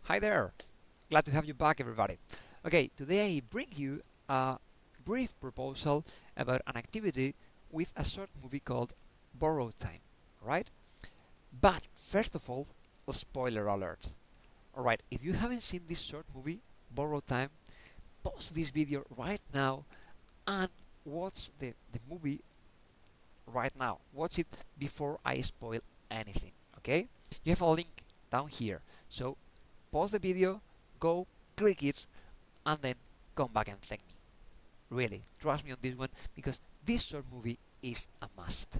Hi there! Glad to have you back, everybody. Okay, today I bring you a brief proposal about an activity with a short movie called Borrowed Time, right? But first of all, a spoiler alert. Alright, if you haven't seen this short movie, Borrowed Time, pause this video right now and watch the movie right now. Watch it before I spoil anything, okay? You have a link down here. So pause the video, go click it, and then come back and thank me. Really, trust me on this one because this short movie is a must.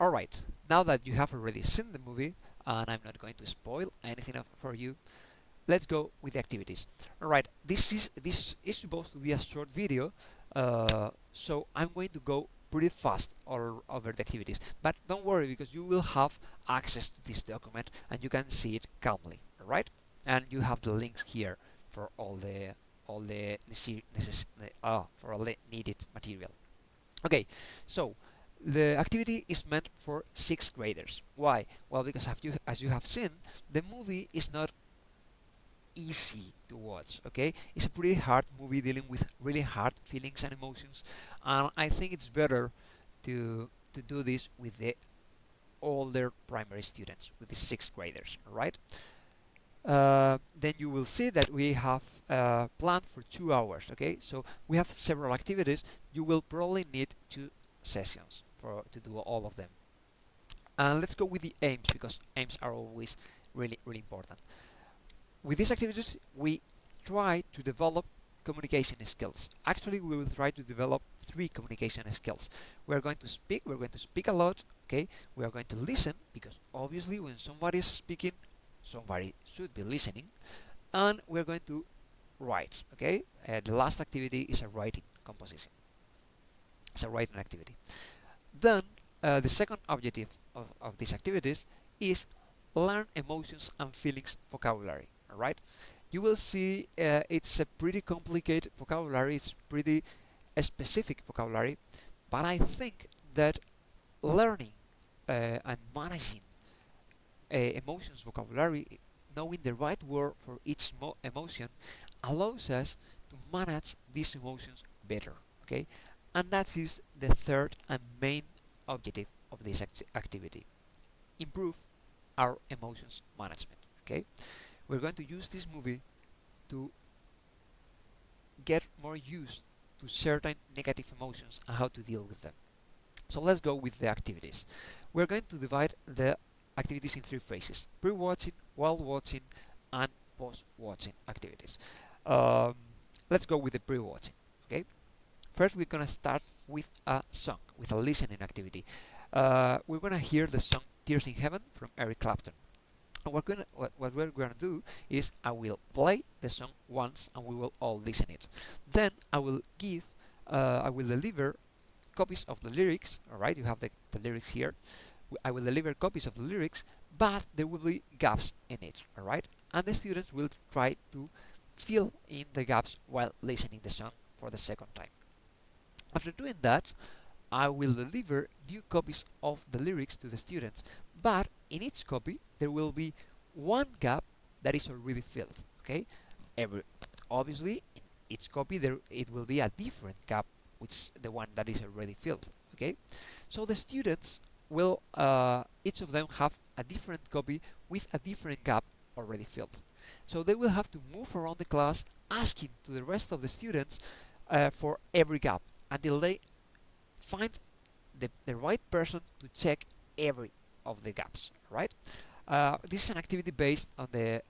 Alright, now that you have already seen the movie, and I'm not going to spoil anything for you, let's go with the activities. Alright, this is supposed to be a short video, so I'm going to go pretty fast over the activities. But don't worry because you will have access to this document and you can see it calmly. Alright, and you have the links here for for all the needed material. Okay, so the activity is meant for sixth graders. Why? Well, because as you have seen, the movie is not easy to watch. Okay, it's a pretty hard movie dealing with really hard feelings and emotions, and I think it's better to do this with the older primary students, with the sixth graders. All right. Then you will see that we have planned for 2 hours. Okay, so we have several activities. You will probably need 2 sessions to do all of them. And let's go with the aims because aims are always really important. With these activities, we try to develop communication skills. Actually, we will try to develop 3 communication skills. We're going to speak a lot, okay? We are going to listen, because obviously when somebody is speaking, somebody should be listening. And we're going to write, okay? The last activity is a writing composition. It's a writing activity. Then, the second objective of these activities is learn emotions and feelings vocabulary. Alright, you will see it's a pretty complicated vocabulary, it's pretty specific vocabulary, but I think that learning and managing emotions vocabulary, knowing the right word for each emotion, allows us to manage these emotions better. Okay, and that is the third and main objective of this activity: improve our emotions management. Okay, we're going to use this movie to get more used to certain negative emotions and how to deal with them. So let's go with the activities. We're going to divide the activities in 3 phases: pre-watching, while watching, and post-watching activities. Um, let's go with the pre-watching. Okay. First, we're gonna start with a song, with a listening activity. We're gonna hear the song "Tears in Heaven" from Eric Clapton. And what we're gonna do is I will play the song once and we will all listen it. Then I will deliver copies of the lyrics. All right, you have the lyrics here. I will deliver copies of the lyrics, but there will be gaps in it. All right, and the students will try to fill in the gaps while listening the song for the second time. After doing that, I will deliver new copies of the lyrics to the students, but in each copy there will be one gap that is already filled. Okay, every obviously in each copy there it will be a different gap, which the one that is already filled. Okay, so the students will each of them have a different copy with a different gap already filled. So they will have to move around the class asking to the rest of the students for every gap until they find the right person to check every of the gaps, right? This is an activity based on the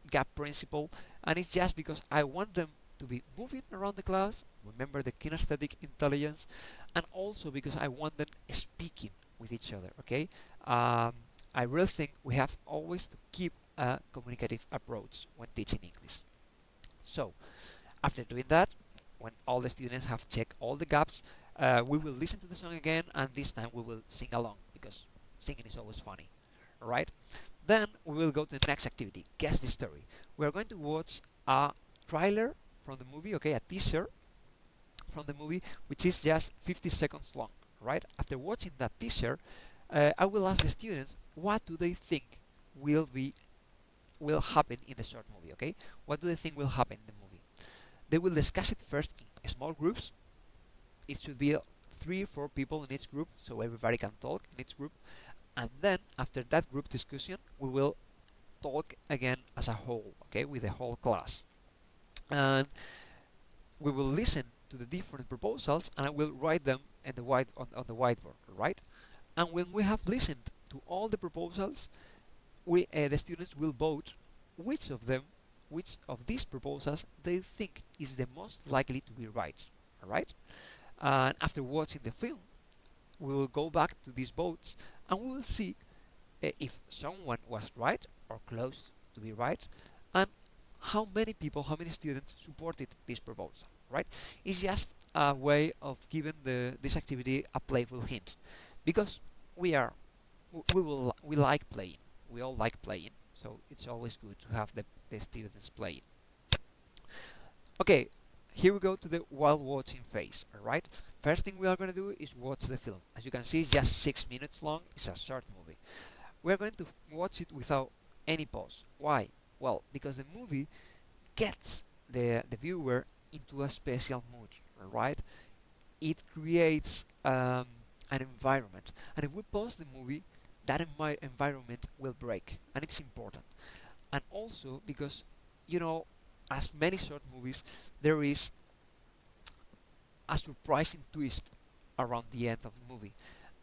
gap principle, and it's just because I want them to be moving around the class, remember the kinesthetic intelligence, and also because I want them speaking with each other, okay? I really think we have always to keep a communicative approach when teaching English. So, after doing that, when all the students have checked all the gaps, we will listen to the song again, and this time we will sing along because singing is always funny. Alright? Then we will go to the next activity: guess the story. We are going to watch a trailer from the movie, okay, a teaser from the movie, which is just 50 seconds long. Right? After watching that teaser, I will ask the students what do they think will be will happen in the short movie, okay? What do they think will happen in the movie? They will discuss it first in small groups. It should be 3 or 4 people in each group, so everybody can talk in each group. And then, after that group discussion, we will talk again as a whole, okay, with the whole class. And we will listen to the different proposals, and I will write them in the on the whiteboard, right? And when we have listened to all the proposals, the students will vote which of them, which of these proposals they think is the most likely to be right. All right. And after watching the film, we will go back to these votes and we will see if someone was right or close to be right, and how many people, how many students supported this proposal. Right? It's just a way of giving this activity a playful hint, because we are we like playing. We all like playing, so it's always good to have the students playing. Okay, here we go to the while watching phase. All right. First thing we are going to do is watch the film. As you can see, it's just 6 minutes long. It's a short movie. We are going to watch it without any pause. Why? Well, because the movie gets the viewer into a special mood. All right. It creates an environment, and if we pause the movie, that environment will break, and it's important. And also because, you know, as many short movies, there is a surprising twist around the end of the movie,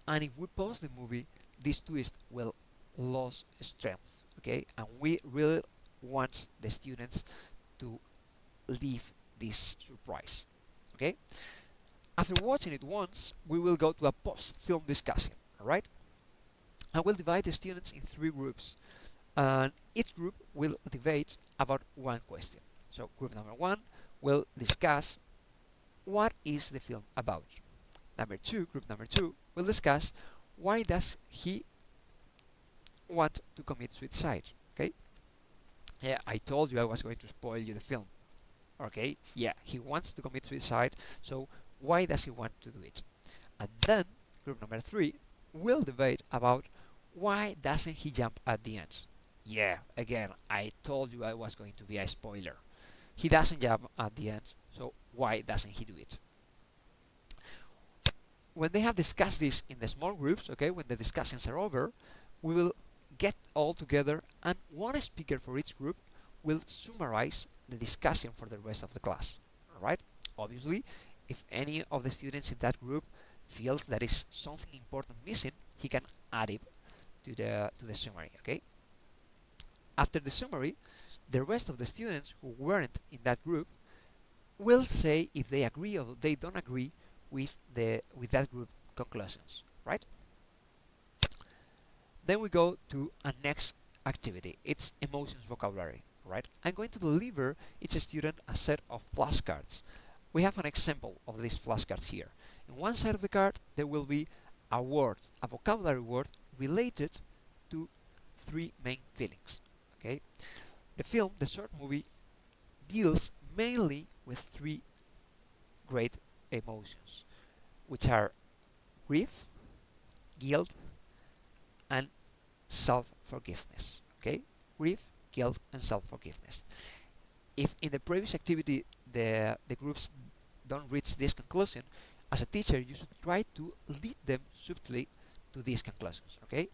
and if we pause the movie, this twist will lose strength. Okay, and we really want the students to leave this surprise. Okay, after watching it once, we will go to a post-film discussion. All right. I will divide the students in 3 groups, and each group will debate about one question. So group number 1 will discuss what is the film about. Group number two will discuss why does he want to commit suicide. Okay? Yeah, I told you I was going to spoil you the film. Okay? Yeah, he wants to commit suicide, so why does he want to do it? And then group number 3 will debate about why doesn't he jump at the end. Yeah, again, I told you I was going to be a spoiler. He doesn't jump at the end, so why doesn't he do it? When they have discussed this in the small groups, okay, when the discussions are over, we will get all together and one speaker for each group will summarize the discussion for the rest of the class. Alright? Obviously, if any of the students in that group feels there is something important missing, he can add it to the summary, okay? After the summary, the rest of the students who weren't in that group will say if they agree or they don't agree with that group conclusions, right? Then we go to a next activity. It's emotions vocabulary, right? I'm going to deliver each student a set of flashcards. We have an example of these flashcards here. In one side of the card, there will be a word, a vocabulary word related to 3 main feelings. Okay, the short movie, deals mainly with 3 great emotions, which are grief, guilt, and self-forgiveness. Okay, grief, guilt, and self-forgiveness. If in the previous activity the groups don't reach this conclusion, as a teacher you should try to lead them subtly to these conclusions. Okay,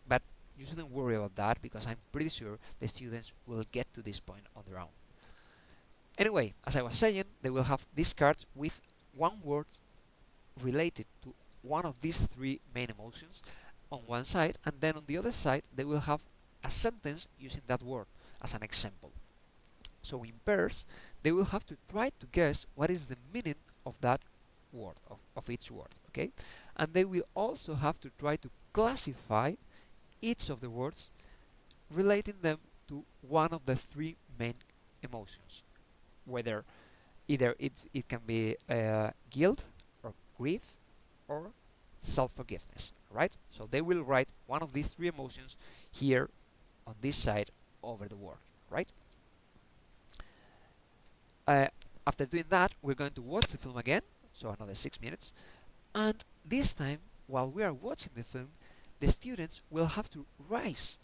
but you shouldn't worry about that because I'm pretty sure the students will get to this point on their own. Anyway, as I was saying, they will have these cards with one word related to one of these 3 main emotions on one side, and then on the other side they will have a sentence using that word as an example. So in pairs, they will have to try to guess what is the meaning of that word, of each word, okay? And they will also have to try to classify each of the words, relating them to one of the 3 main emotions, whether either it can be guilt or grief or self-forgiveness, right? So they will write one of these 3 emotions here on this side over the word, right? After doing that, we're going to watch the film again, so another 6 minutes, and this time, while we are watching the film, the students will have to rise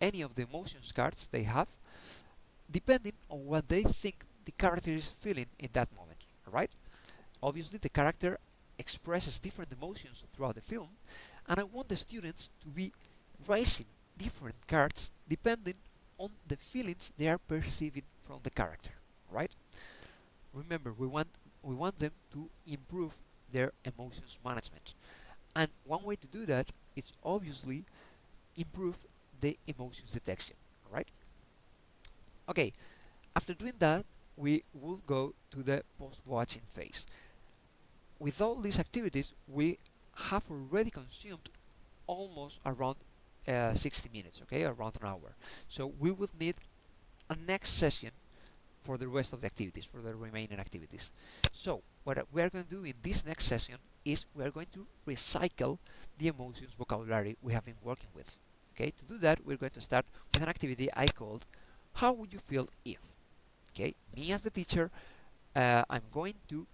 any of the emotions cards they have, depending on what they think the character is feeling in that moment. Alright? Obviously, the character expresses different emotions throughout the film, and I want the students to be raising different cards depending on the feelings they are perceiving from the character. Right? Remember, we want them to improve their emotions management, and one way to do that is obviously improve the emotions detection. Right? Okay. After doing that, we will go to the post-watching phase. With all these activities, we have already consumed almost around 60 minutes, okay, around an hour. So we will need a next session for the rest of the activities, for the remaining activities. So what we are going to do in this next session is we are going to recycle the emotions vocabulary we have been working with. Okay, to do that, we're going to start with an activity I called "How would you feel if?" Okay, me as the teacher, I'm going to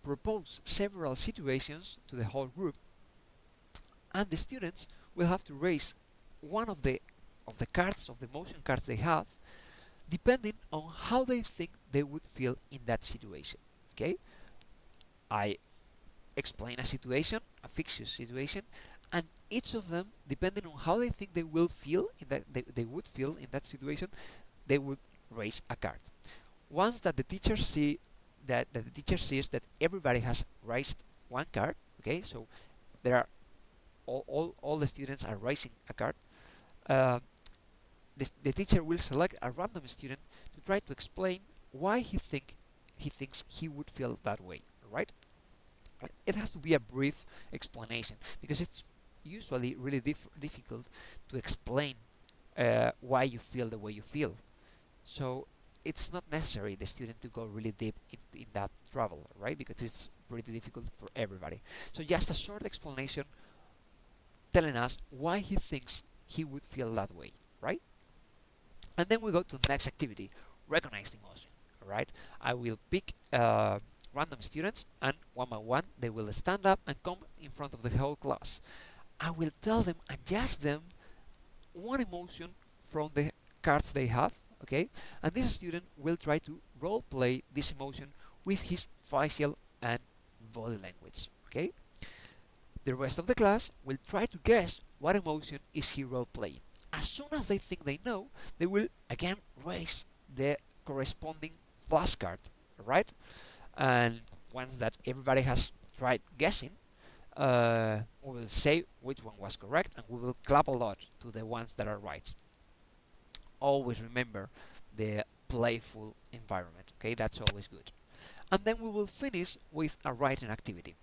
propose several situations to the whole group, and the students will have to raise one of the cards of the motion cards they have, depending on how they think they would feel in that situation. Okay, I explain a situation, a fictitious situation, and each of them, depending on how they think they will feel in that they would feel in that situation, they would raise a card. Once that the teacher sees that everybody has raised one card, okay, so there are all the students are raising a card. uh, the teacher will select a random student to try to explain why he thinks he would feel that way, right? It has to be a brief explanation because it's usually really difficult to explain why you feel the way you feel. So it's not necessary the student to go really deep in that trouble, right? Because it's pretty difficult for everybody. So just a short explanation telling us why he thinks he would feel that way, right? And then we go to the next activity, recognize the emotion, right? I will pick random students, and one by one they will stand up and come in front of the whole class. I will tell them, adjust them one emotion from the cards they have, okay? And this student will try to role play this emotion with his facial and body language, okay? The rest of the class will try to guess what emotion is he role playing. As soon as they think they know, they will again raise the corresponding flashcard, right? And once that everybody has tried guessing, we will say which one was correct, and we will clap a lot to the ones that are right. Always remember the playful environment, okay? That's always good. And then we will finish with a writing activity.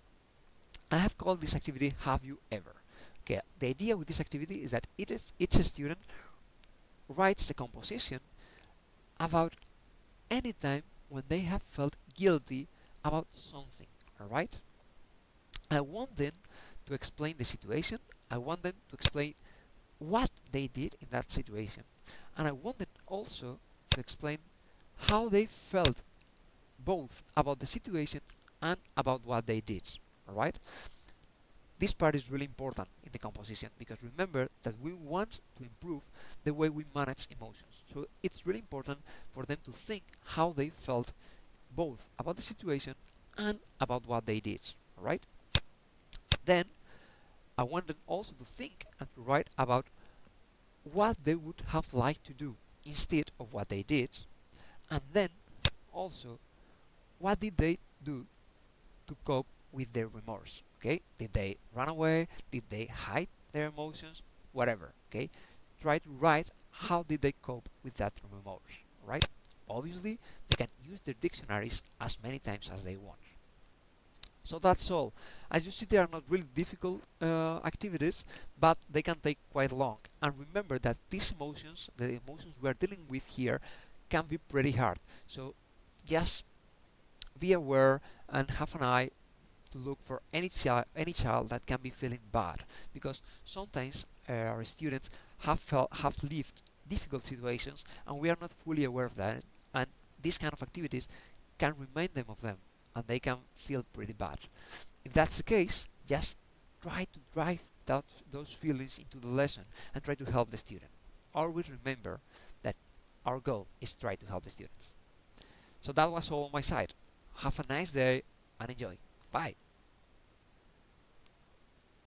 I have called this activity "Have You Ever?" Okay, the idea with this activity is that each student writes a composition about any time when they have felt guilty about something. Alright? I want them to explain the situation, I want them to explain what they did in that situation, and I want them also to explain how they felt both about the situation and about what they did. Alright? This part is really important in the composition because remember that we want to improve the way we manage emotions. So it's really important for them to think how they felt both about the situation and about what they did. Alright? Then I want them also to think and to write about what they would have liked to do instead of what they did, and then also what did they do to cope with their remorse. Okay, did they run away, did they hide their emotions, whatever. Okay, try to write how did they cope with that remorse, right? Obviously they can use their dictionaries as many times as they want. So that's all. As you see, they are not really difficult activities, but they can take quite long. And remember that these emotions, the emotions we are dealing with here, can be pretty hard. So just be aware and have an eye to look for any child that can be feeling bad, because sometimes our students have lived difficult situations and we are not fully aware of that, and these kind of activities can remind them of them and they can feel pretty bad. If that's the case, just try to drive those feelings into the lesson and try to help the student. Always remember that our goal is to try to help the students. So that was all on my side. Have a nice day and enjoy. Bye.